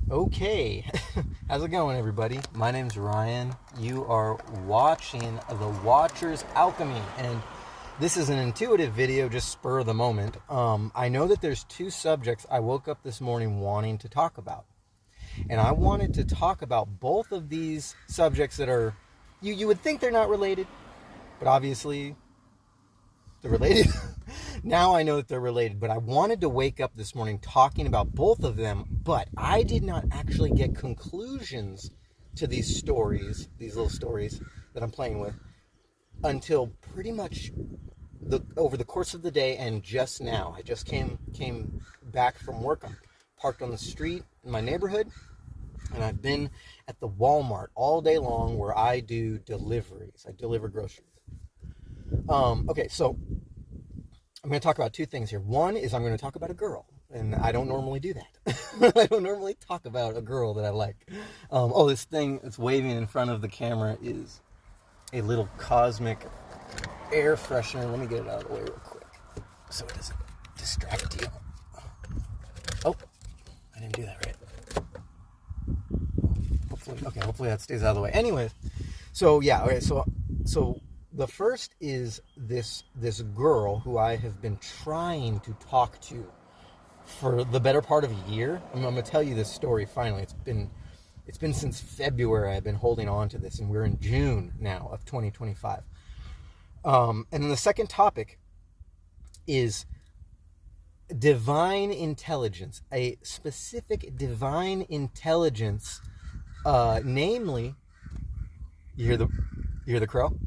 Okay, how's it going, everybody? My name's Ryan. You are watching The Watcher's Alchemy, and this is an intuitive video, just spur of the moment. I know that there's two subjects I woke up this morning wanting to talk about, and I wanted to talk about both of these subjects that are, you would think they're not related, but obviously they're related. Now I know that they're related, but I wanted to wake up this morning talking about both of them, but I did not actually get conclusions to these stories, these little stories that I'm playing with, until pretty much over the course of the day and just now. I just came back from work. I'm parked on the street in my neighborhood, and I've been at the Walmart all day long where I do deliveries. I deliver groceries. Okay, so I'm going to talk about two things here. One is I'm going to talk about a girl, and I don't normally do that. I don't normally talk about a girl that I like. This thing that's waving in front of the camera is a little cosmic air freshener. Let me get it out of the way real quick so it doesn't distract you. Oh, I didn't do that right. Hopefully that stays out of the way. Anyways, so yeah, okay, so the first is this girl who I have been trying to talk to for the better part of a year. I'm going to tell you this story finally. It's been since February I've been holding on to this, and we're in June now of 2025. And then the second topic is divine intelligence, a specific divine intelligence, namely, you hear the crow?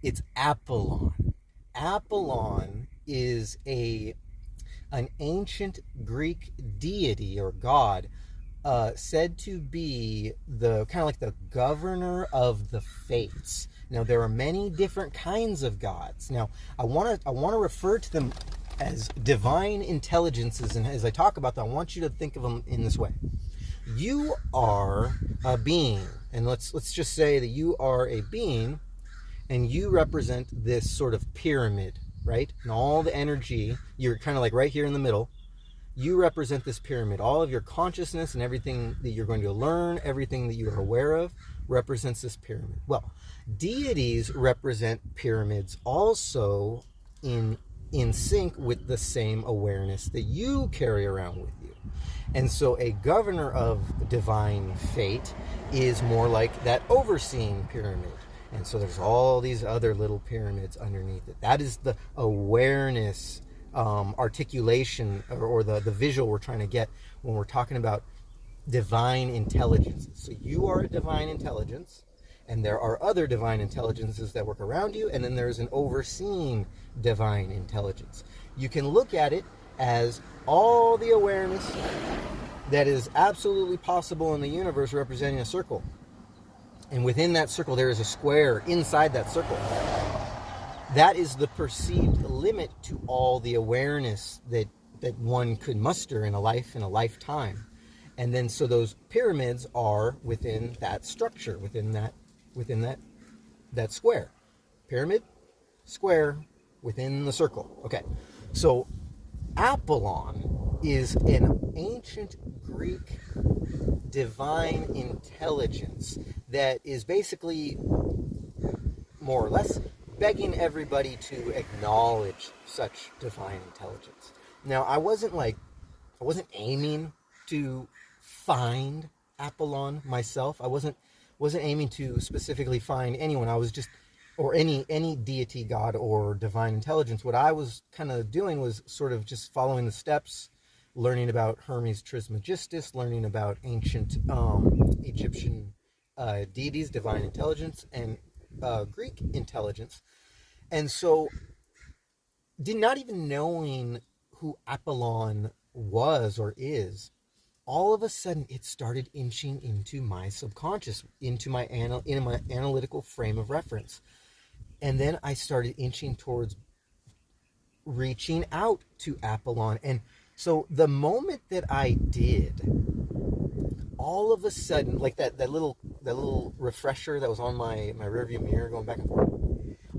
It's Apollon. Apollon is an ancient Greek deity or god, said to be the kind of like the governor of the fates. Now there are many different kinds of gods. Now I want to refer to them as divine intelligences, and as I talk about them, I want you to think of them in this way. You are a being, and let's just say that you are a being. And you represent this sort of pyramid, right? And all the energy, you're kind of like right here in the middle. You represent this pyramid. All of your consciousness and everything that you're going to learn, everything that you are aware of, represents this pyramid. Well, deities represent pyramids also in sync with the same awareness that you carry around with you. And so a governor of divine fate is more like that overseeing pyramid. And so there's all these other little pyramids underneath it. That is the awareness, articulation, or the visual we're trying to get when we're talking about divine intelligences. So you are a divine intelligence, and there are other divine intelligences that work around you, and then there's an overseeing divine intelligence. You can look at it as all the awareness that is absolutely possible in the universe representing a circle. And within that circle, there is a square inside that circle. That is the perceived limit to all the awareness that one could muster in a lifetime. And then so those pyramids are within that structure, within that square. Pyramid, square, within the circle. Okay, so Apollon is an ancient Greek divine intelligence that is basically, more or less, begging everybody to acknowledge such divine intelligence. Now, I wasn't aiming to find Apollon myself. I wasn't aiming to specifically find anyone. I was just, or any deity, god, or divine intelligence. What I was kind of doing was sort of just following the steps, learning about Hermes Trismegistus, learning about ancient Egyptian deities, divine intelligence, and Greek intelligence. And so, not even knowing who Apollon was or is, all of a sudden it started inching into my subconscious, into my analytical frame of reference. And then I started inching towards reaching out to Apollon. And so the moment that I did, all of a sudden, like that little refresher that was on my rearview mirror going back and forth,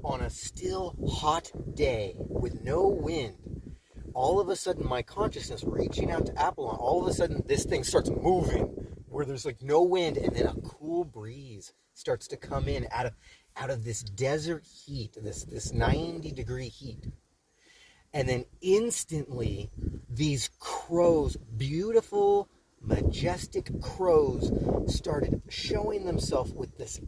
on a still hot day with no wind, all of a sudden my consciousness reaching out to Apollon, all of a sudden this thing starts moving where there's like no wind, and then a cool breeze starts to come in out of this desert heat, this 90-degree heat. And then instantly, these crows, beautiful, majestic crows, started showing themselves with this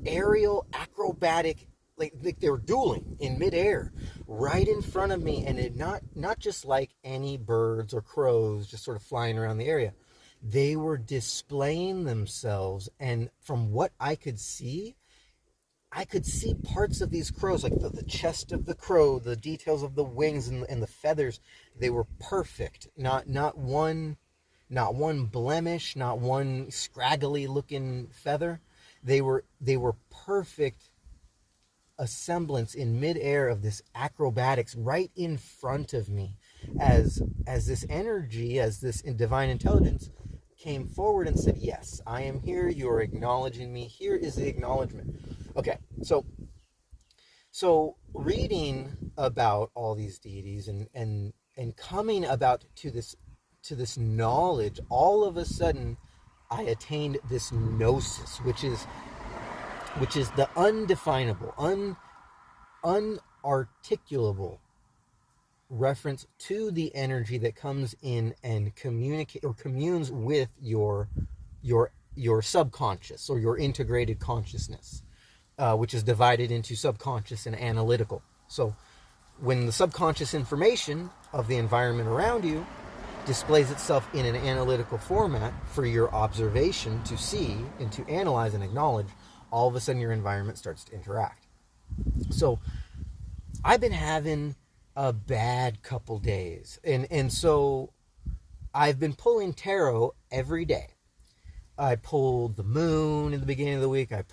aerial, acrobatic, like they were dueling in midair, right in front of me. And it not just like any birds or crows just sort of flying around the area. They were displaying themselves, and from what I could see parts of these crows, like the chest of the crow, the details of the wings and the feathers. They were perfect. Not one blemish, not one scraggly looking feather. They were perfect semblance in midair of this acrobatics right in front of me, as this energy, as this divine intelligence came forward and said, yes, I am here, you are acknowledging me, here is the acknowledgement. Okay, so reading about all these deities and coming about to this knowledge, all of a sudden I attained this gnosis, which is the undefinable, unarticulable reference to the energy that comes in and communicate or communes with your subconscious or your integrated consciousness, which is divided into subconscious and analytical. So when the subconscious information of the environment around you displays itself in an analytical format for your observation to see and to analyze and acknowledge, all of a sudden your environment starts to interact. So I've been having a bad couple days, and so I've been pulling tarot every day. I pulled the moon in the beginning of the week. I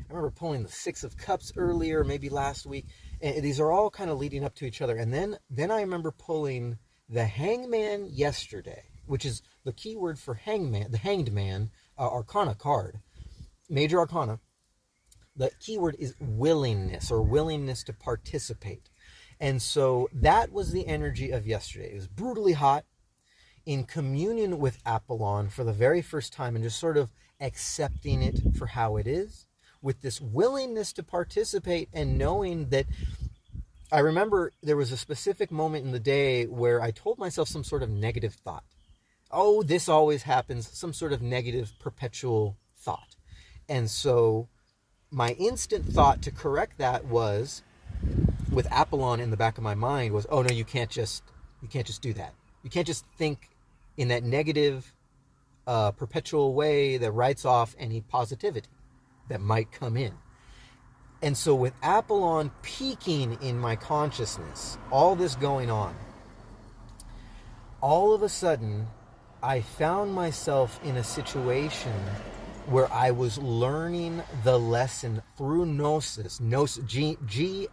remember pulling the Six of Cups earlier, maybe last week. And these are all kind of leading up to each other. And then I remember pulling the Hangman yesterday, which is the keyword for hangman, the Hanged Man Arcana card, Major Arcana. The keyword is willingness, or willingness to participate. And so that was the energy of yesterday. It was brutally hot, in communion with Apollon for the very first time, and just sort of accepting it for how it is, with this willingness to participate, and knowing that I remember there was a specific moment in the day where I told myself some sort of negative thought. Oh, this always happens, some sort of negative perpetual thought. And so my instant thought to correct that was, with Apollon in the back of my mind, was, oh no, you can't just do that. You can't just think in that negative perpetual way that writes off any positivity that might come in. And so with Apollon peaking in my consciousness, all this going on, all of a sudden I found myself in a situation where I was learning the lesson through gnosis, G-N-O-S-I-S,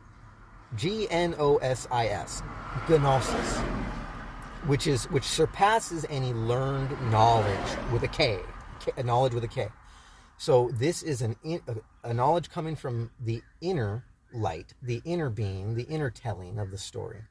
gnosis, which surpasses any learned knowledge with a K, knowledge with a K. So this is a knowledge coming from the inner light, the inner being, the inner telling of the story,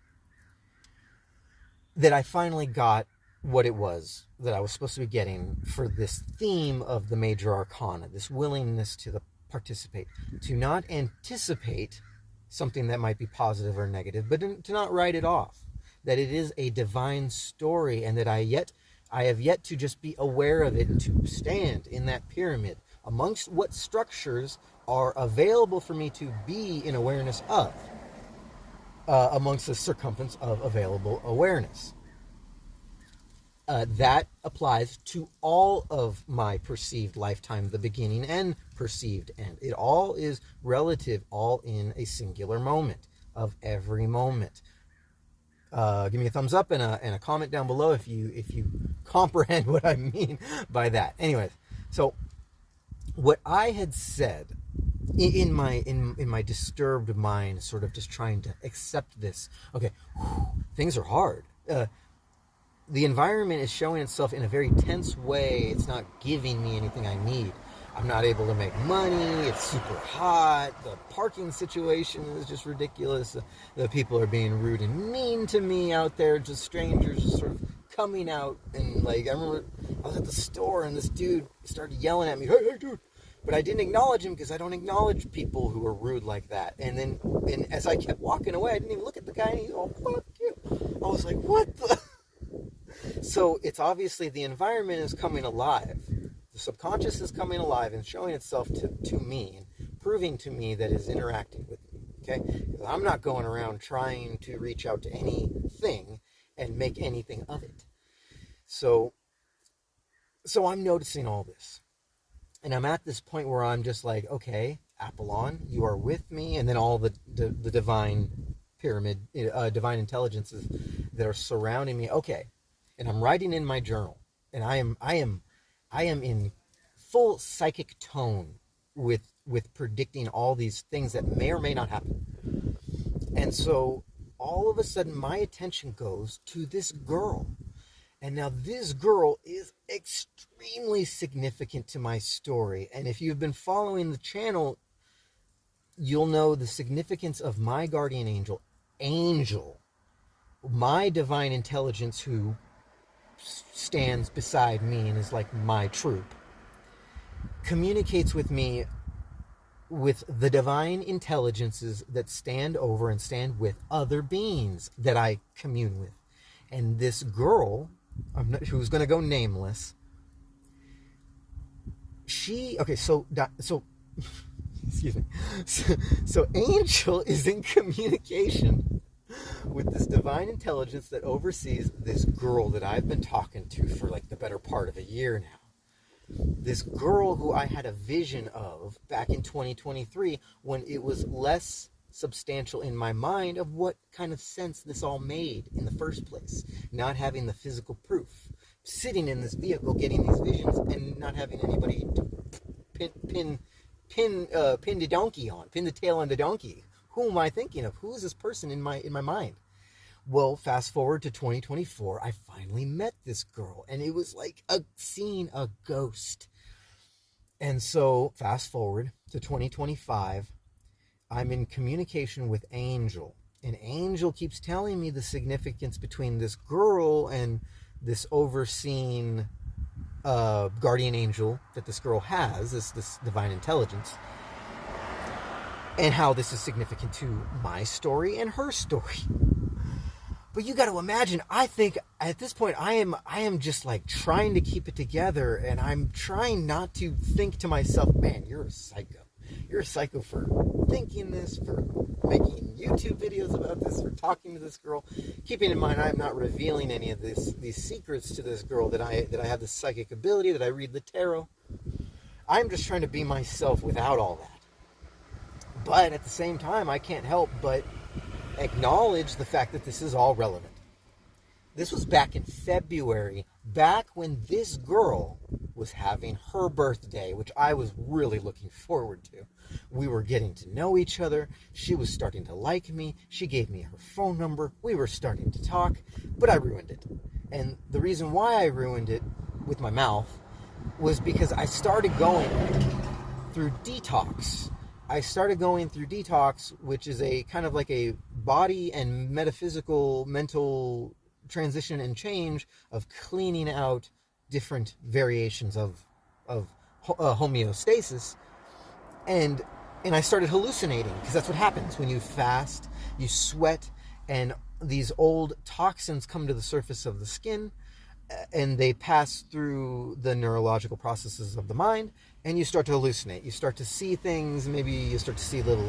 that I finally got what it was that I was supposed to be getting for this theme of the Major Arcana, this willingness to participate, to not anticipate something that might be positive or negative, but to not write it off, that it is a divine story, and that I have yet to just be aware of it and to stand in that pyramid amongst what structures are available for me to be in awareness of, amongst the circumference of available awareness. That applies to all of my perceived lifetime, the beginning and perceived end. It all is relative, all in a singular moment of every moment. Give me a thumbs up and a comment down below if you comprehend what I mean by that. Anyways, so what I had said in my disturbed mind, sort of just trying to accept this. Okay, things are hard. The environment is showing itself in a very tense way. It's not giving me anything I need. I'm not able to make money. It's super hot. The parking situation is just ridiculous. The people are being rude and mean to me out there. Just strangers just sort of coming out, and like I remember I was at the store and this dude started yelling at me, hey dude, but I didn't acknowledge him because I don't acknowledge people who are rude like that. And as I kept walking away, I didn't even look at the guy, and he's all, fuck you. I was like, what the? So it's obviously the environment is coming alive. The subconscious is coming alive and showing itself to me and proving to me that it's interacting with me. Okay? Because I'm not going around trying to reach out to anything and make anything of it. So I'm noticing all this. And I'm at this point where I'm just like, okay, Apollon, you are with me. And then all the divine pyramid, divine intelligences that are surrounding me. Okay. And I'm writing in my journal. And I am in full psychic tone with predicting all these things that may or may not happen. And so all of a sudden my attention goes to this girl. And now this girl is extremely significant to my story. And if you've been following the channel, you'll know the significance of my guardian angel, Angel, my divine intelligence who stands beside me and is like my troop, communicates with me with the divine intelligences that stand over and stand with other beings that I commune with. And this girl, who's going to go nameless, so excuse me. So Angel is in communication with this divine intelligence that oversees this girl that I've been talking to for like the better part of a year now. This girl who I had a vision of back in 2023 when it was less substantial in my mind of what kind of sense this all made in the first place. Not having the physical proof. Sitting in this vehicle getting these visions and not having anybody to pin the donkey on, pin the tail on the donkey. Who am I thinking of? Who is this person in my mind? Well, fast forward to 2024, I finally met this girl, and it was like seeing a ghost. And so, fast forward to 2025, I'm in communication with Angel, and Angel keeps telling me the significance between this girl and this overseeing guardian angel that this girl has, this divine intelligence, and how this is significant to my story and her story. But you got to imagine, I think at this point I am just like trying to keep it together, and I'm trying not to think to myself, man, you're a psycho. You're a psycho for thinking this, for making YouTube videos about this, for talking to this girl. Keeping in mind, I'm not revealing any of these secrets to this girl, that I have this psychic ability, that I read the tarot. I'm just trying to be myself without all that. But at the same time, I can't help but acknowledge the fact that this is all relevant. This was back in February, back when this girl was having her birthday, which I was really looking forward to. We were getting to know each other. She was starting to like me. She gave me her phone number. We were starting to talk, but I ruined it. And the reason why I ruined it with my mouth was because I started going through detox. Which is a kind of like a body and metaphysical, mental transition and change of cleaning out different variations of homeostasis, and I started hallucinating, because that's what happens when you fast. You sweat, and these old toxins come to the surface of the skin, and they pass through the neurological processes of the mind, and you start to hallucinate. You start to see things. Maybe you start to see little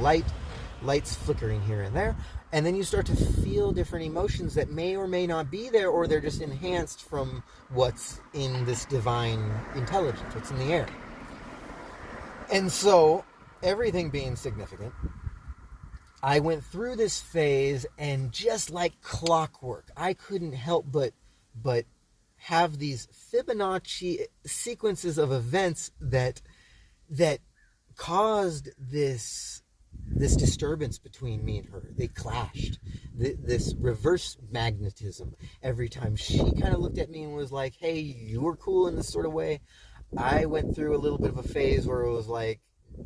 lights flickering here and there, and then you start to feel different emotions that may or may not be there, or they're just enhanced from what's in this divine intelligence, what's in the air. And so, everything being significant, I went through this phase, and just like clockwork, I couldn't help but have these Fibonacci sequences of events that caused this disturbance between me and her. They clashed. This reverse magnetism. Every time she kind of looked at me and was like, hey, you were cool in this sort of way, I went through a little bit of a phase where it was like,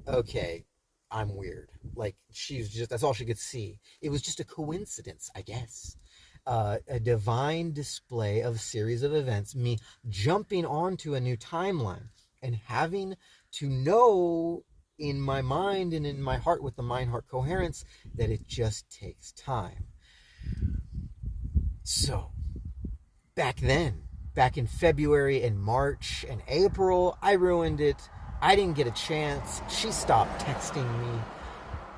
okay, I'm weird. Like, she's just, that's all she could see. It was just a coincidence, I guess. a divine display of a series of events, me jumping onto a new timeline and having to know in my mind and in my heart with the mind-heart coherence that it just takes time. So, back in February and March and April, I ruined it. I didn't get a chance. She stopped texting me.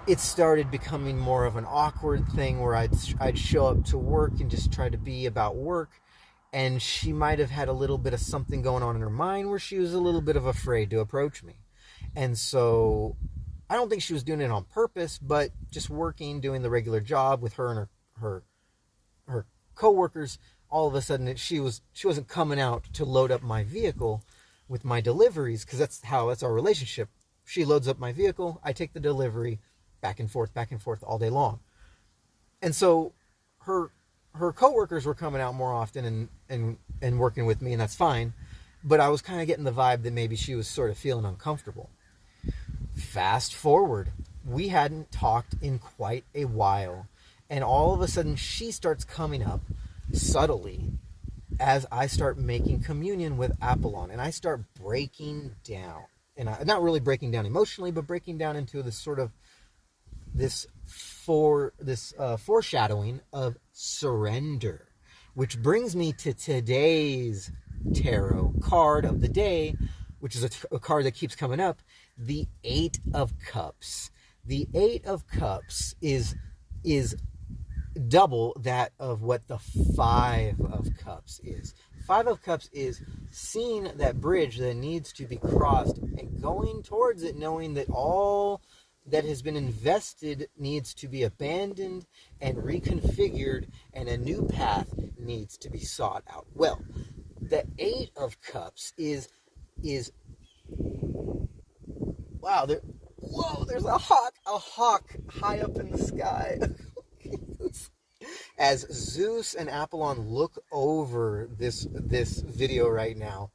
It started becoming more of an awkward thing where I'd show up to work and just try to be about work. And she might have had a little bit of something going on in her mind where she was a little bit of afraid to approach me. And so I don't think she was doing it on purpose, but just working, doing the regular job with her and her coworkers, all of a sudden she wasn't coming out to load up my vehicle with my deliveries, because that's our relationship. She loads up my vehicle, I take the delivery, back and forth all day long. And so her coworkers were coming out more often and working with me, and that's fine. But I was kind of getting the vibe that maybe she was sort of feeling uncomfortable. Fast forward, we hadn't talked in quite a while, and all of a sudden she starts coming up subtly as I start making communion with Apollon, and I start breaking down, and not really breaking down emotionally, but breaking down into this sort of foreshadowing of surrender, which brings me to today's tarot card of the day, which is a card that keeps coming up, the Eight of Cups. The Eight of Cups is double that of what the Five of Cups is. Five of Cups is seeing that bridge that needs to be crossed and going towards it, knowing that all that has been invested needs to be abandoned and reconfigured, and a new path needs to be sought out. Well, the Eight of Cups is wow, there's a hawk high up in the sky. As Zeus and Apollon look over this video right now,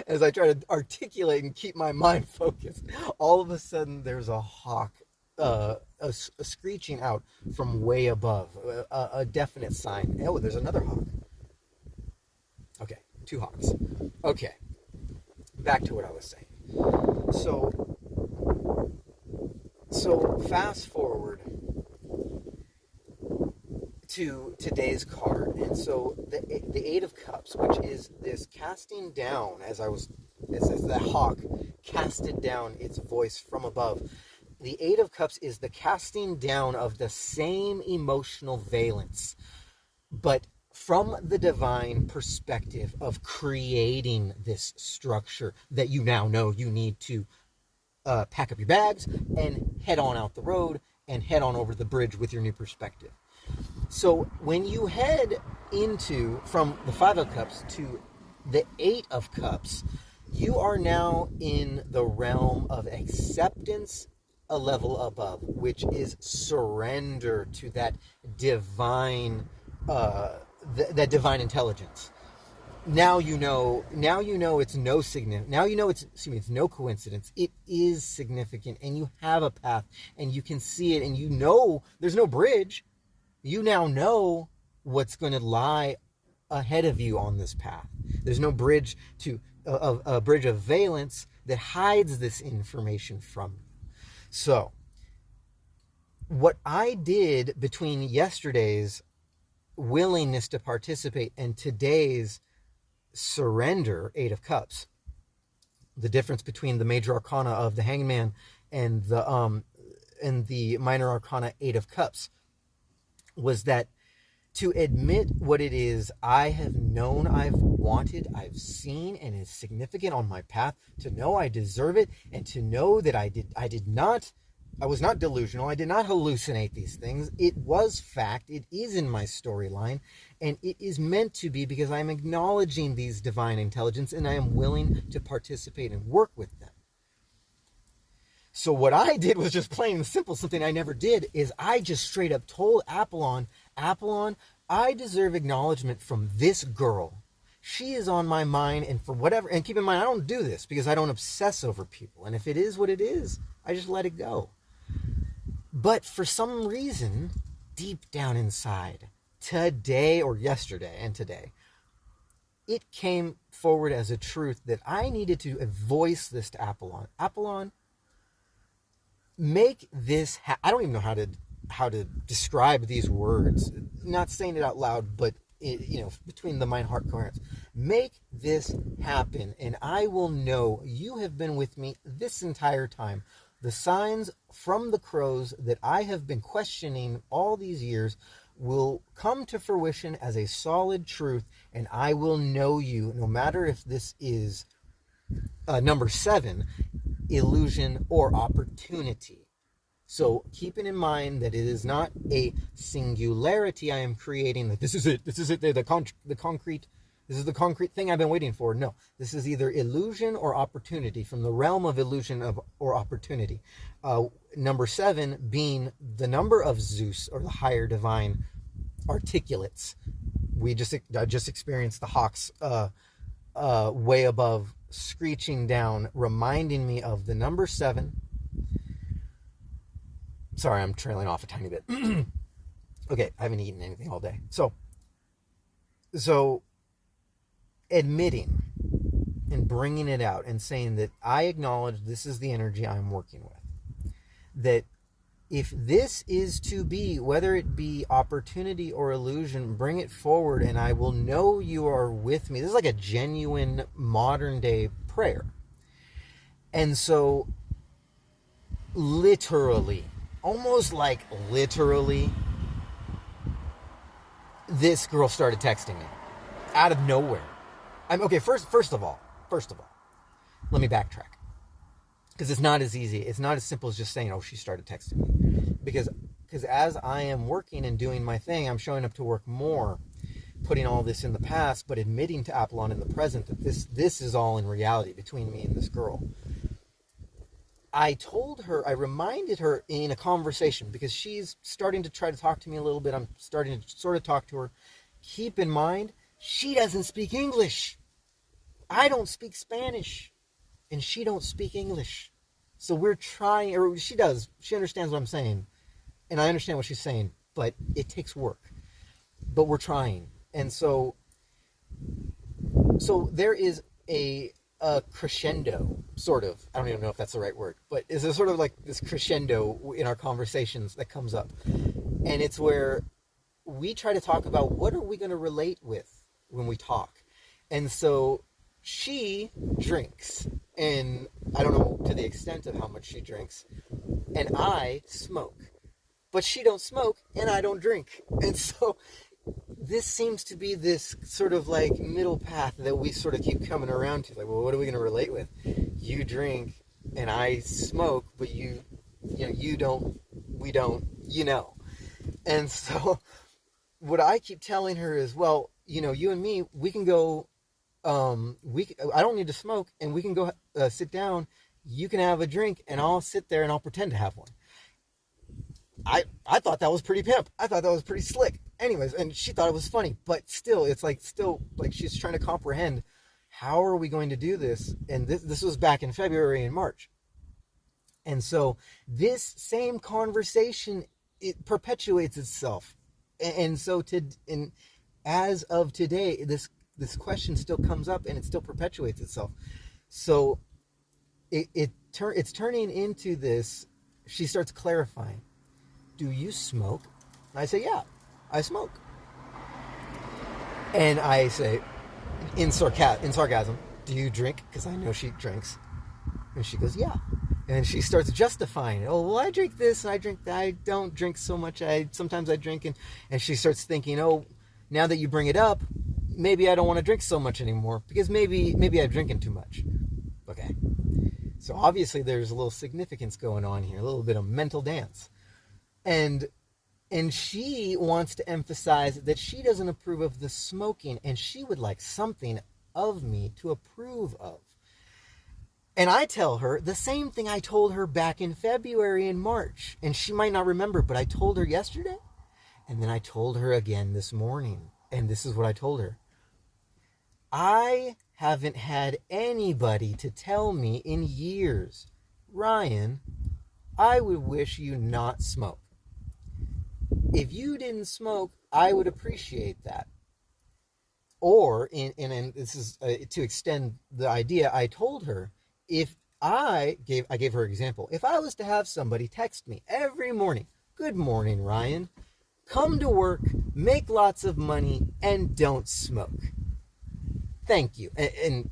as I try to articulate and keep my mind focused, all of a sudden there's a hawk, a screeching out from way above, a definite sign. Oh, there's another hawk. Okay, two hawks. Okay, back to what I was saying. So fast forward to today's card, and so the Eight of Cups, which is this casting down, as the hawk casted down its voice from above. The Eight of Cups is the casting down of the same emotional valence, but from the divine perspective of creating this structure that you now know you need to pack up your bags and head on out the road and head on over the bridge with your new perspective. So when you head from the Five of Cups to the Eight of Cups, you are now in the realm of acceptance, a level above, which is surrender to that divine, that divine intelligence. Now you know it's no significant. Now you know it's no coincidence. It is significant, and you have a path, and you can see it, and you know there's no bridge. You now know what's going to lie ahead of you on this path. There's no bridge a bridge of valence that hides this information from you. So, what I did between yesterday's willingness to participate and today's surrender, Eight of Cups, the difference between the major arcana of the Hangman and the minor arcana Eight of Cups, was that to admit what it is I have known, I've wanted, I've seen, and is significant on my path, to know I deserve it, and to know that I was not delusional, I did not hallucinate these things. It was fact, it is in my storyline, and it is meant to be because I'm acknowledging these divine intelligence and I am willing to participate and work with them. So what I did was just plain and simple, something I never did, is I just straight up told Apollon, I deserve acknowledgement from this girl. She is on my mind, and for whatever, and keep in mind, I don't do this because I don't obsess over people. And if it is what it is, I just let it go. But for some reason, deep down inside, today or yesterday and today, it came forward as a truth that I needed to voice this to Apollon. Apollon, make this I don't even know how to describe these words, not saying it out loud, but between the mind heart coherence, make this happen, and I will know you have been with me this entire time. The signs from the crows that I have been questioning all these years will come to fruition as a solid truth, and I will know you, no matter if this is number 7, illusion or opportunity. So keeping in mind that it is not a singularity I am creating, that this is it, the concrete, this is the concrete thing I've been waiting for. No, this is either illusion or opportunity, from the realm of illusion or opportunity. Number 7 being the number of Zeus, or the higher divine articulates. I just experienced the hawks way above, screeching down, reminding me of the number 7. Sorry, I'm trailing off a tiny bit. Okay, I haven't eaten anything all day. So admitting and bringing it out and saying that I acknowledge this is the energy I'm working with. That if this is to be, whether it be opportunity or illusion, bring it forward and I will know you are with me. This is like a genuine modern day prayer. And so literally, almost like literally, this girl started texting me out of nowhere. Okay, first of all, let me backtrack. Because it's not as easy. It's not as simple as just saying, oh, she started texting me. Because as I am working and doing my thing, I'm showing up to work more, putting all this in the past, but admitting to Apollon in the present that this is all in reality between me and this girl. I reminded her in a conversation, because she's starting to try to talk to me a little bit. I'm starting to sort of talk to her. Keep in mind, she doesn't speak English. I don't speak Spanish. And she don't speak English. So we're trying, or she does. She understands what I'm saying. And I understand what she's saying. But it takes work. But we're trying. And so there is a crescendo, sort of. I don't even know if that's the right word. But it's a sort of like this crescendo in our conversations that comes up. And it's where we try to talk about what are we going to relate with when we talk. And so she drinks. And I don't know to the extent of how much she drinks. And I smoke. But she don't smoke and I don't drink. And so this seems to be this sort of like middle path that we sort of keep coming around to. Like, well, what are we going to relate with? You drink and I smoke, but you don't, we don't, And so what I keep telling her is, well, you and me, we can go, I don't need to smoke, and we can go sit down. You can have a drink, and I'll sit there and I'll pretend to have one. I thought that was pretty pimp. I thought that was pretty slick. Anyways, and she thought it was funny, but still she's trying to comprehend, how are we going to do this? And this was back in February and March. And so this same conversation, it perpetuates itself. And so as of today, this question still comes up and it still perpetuates itself. So it's turning into this. She starts clarifying. Do you smoke? And I say, yeah, I smoke. And I say, in sarcasm, do you drink? Because I know she drinks. And she goes, yeah. And she starts justifying it. Oh, well, I drink this and I drink that. I don't drink so much. Sometimes I drink. And she starts thinking, oh, now that you bring it up, maybe I don't want to drink so much anymore, because maybe I'm drinking too much. Okay. So obviously there's a little significance going on here, a little bit of mental dance. And she wants to emphasize that she doesn't approve of the smoking, and she would like something of me to approve of. And I tell her the same thing I told her back in February and March. And she might not remember, but I told her yesterday. And then I told her again this morning. And this is what I told her. I haven't had anybody to tell me in years, Ryan, I would wish you not smoke. if you didn't smoke, I would appreciate that. Or, and this is to extend the idea, I told her, if I gave her an example. If I was to have somebody text me every morning, "Good morning, Ryan. Come to work, make lots of money, and don't smoke. Thank you." And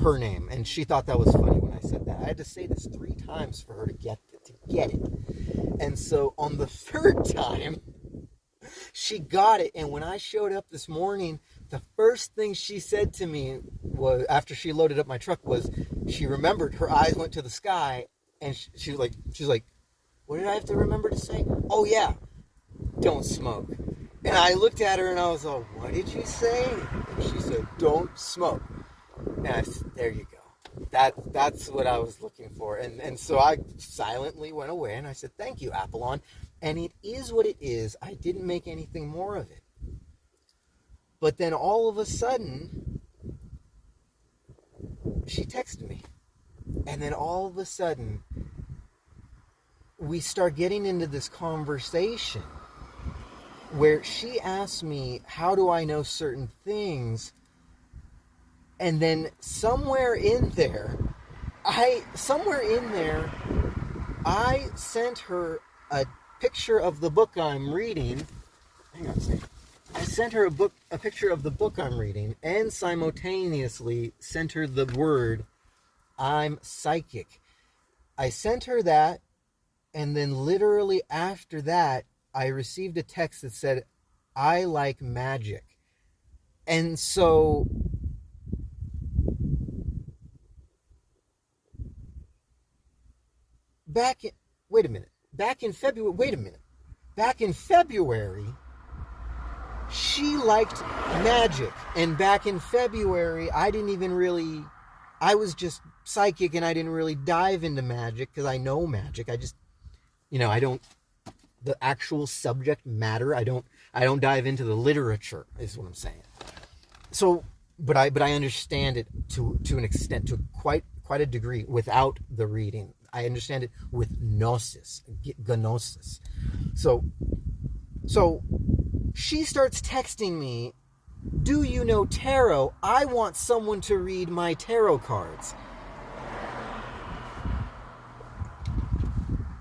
her name. And she thought that was funny when I said that. I had to say this 3 times for her to get it. And so on the third time, she got it. And when I showed up this morning, the first thing she said to me was, after she loaded up my truck, was she remembered. Her eyes went to the sky, and she's like, "What did I have to remember to say?" "Oh yeah, don't smoke." And I looked at her and I was like, "What did you say?" And she said, "Don't smoke." And I said, "There you go. That's what I was looking for." And so I silently went away and I said, "Thank you, Apollon." And it is what it is. I didn't make anything more of it. But then all of a sudden, she texted me. And then all of a sudden, we start getting into this conversation where she asked me, how do I know certain things? And then somewhere in there, I sent her a picture of the book I'm reading. Hang on a second. I sent her a picture of the book I'm reading, and simultaneously sent her the word, "I'm psychic." I sent her that, and then literally after that, I received a text that said, "I like magic." And so back in February, she liked magic. And back in February, I was just psychic, and I didn't really dive into magic because I know magic. I just, I don't, the actual subject matter, I don't dive into the literature, is what I'm saying. So, but I understand it to an extent, to quite a degree, without the reading. I understand it with gnosis. So she starts texting me, "Do you know tarot? I want someone to read my tarot cards."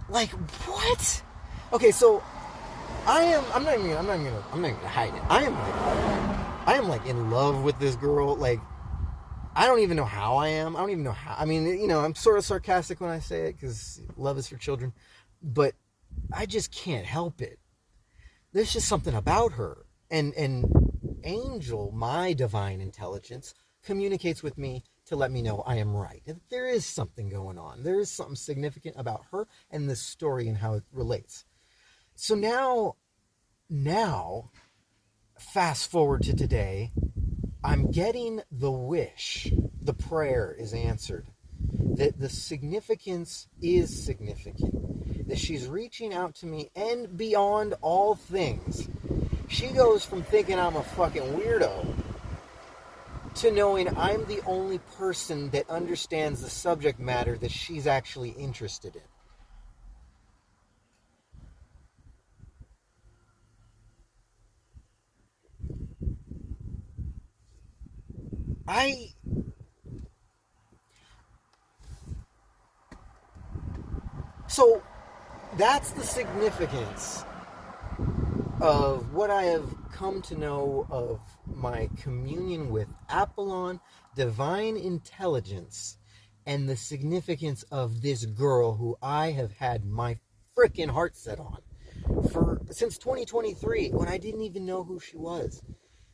Like, what? Okay, so I'm not even gonna hide it. I am like in love with this girl. Like, I don't even know how I am. I don't even know how. I mean, I'm sort of sarcastic when I say it because love is for children, but I just can't help it. There's just something about her. And Angel, my divine intelligence, communicates with me to let me know I am right. And there is something going on. There is something significant about her and this story and how it relates. So now, fast forward to today, I'm getting the wish. The prayer is answered. That the significance is significant. That she's reaching out to me, and beyond all things, she goes from thinking I'm a fucking weirdo to knowing I'm the only person that understands the subject matter that she's actually interested in. So that's the significance of what I have come to know of my communion with Apollon, divine intelligence, and the significance of this girl who I have had my frickin' heart set on since 2023, when I didn't even know who she was.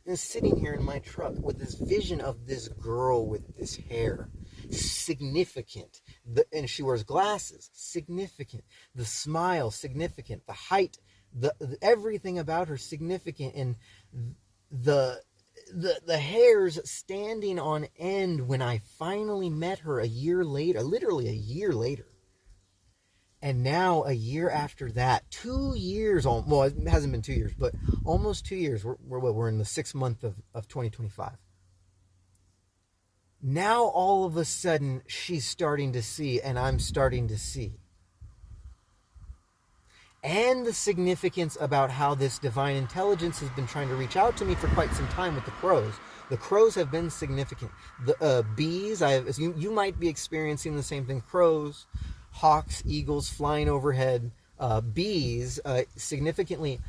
And sitting here in my truck with this vision of this girl with this hair, significant. And she wears glasses, significant. The smile, significant. The height, the everything about her, significant. And the hairs standing on end when I finally met her a year later, literally a year later. And now, a year after that, 2 years, well, it hasn't been 2 years, but almost 2 years. We're in the 6th month of 2025. Now, all of a sudden, she's starting to see, and I'm starting to see. and the significance about how this divine intelligence has been trying to reach out to me for quite some time with the crows. The crows have been significant. The bees, you might be experiencing the same thing. Crows, hawks, eagles flying overhead. Bees, significantly,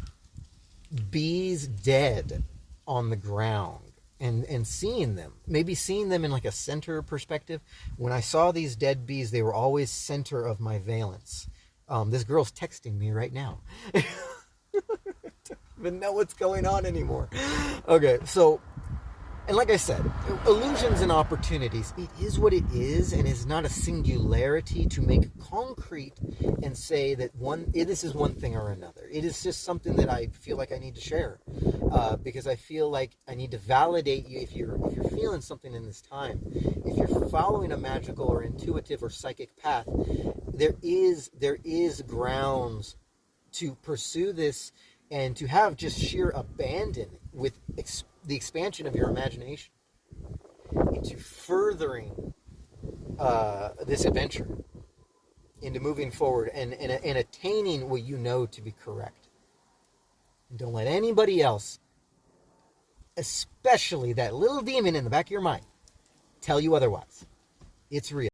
bees dead on the ground. And seeing them, maybe seeing them in like a center perspective. When I saw these dead bees, they were always center of my valence. This girl's texting me right now. I don't even know what's going on anymore. Okay, so, and like I said, illusions and opportunities, it is what it is, and it's not a singularity to make concrete and say that this is one thing or another. It is just something that I feel like I need to share, because I feel like I need to validate you if you're feeling something in this time. If you're following a magical or intuitive or psychic path, there is grounds to pursue this and to have just sheer abandon with the expansion of your imagination into furthering this adventure, into moving forward and attaining what you know to be correct. And don't let anybody else, especially that little demon in the back of your mind, tell you otherwise. It's real.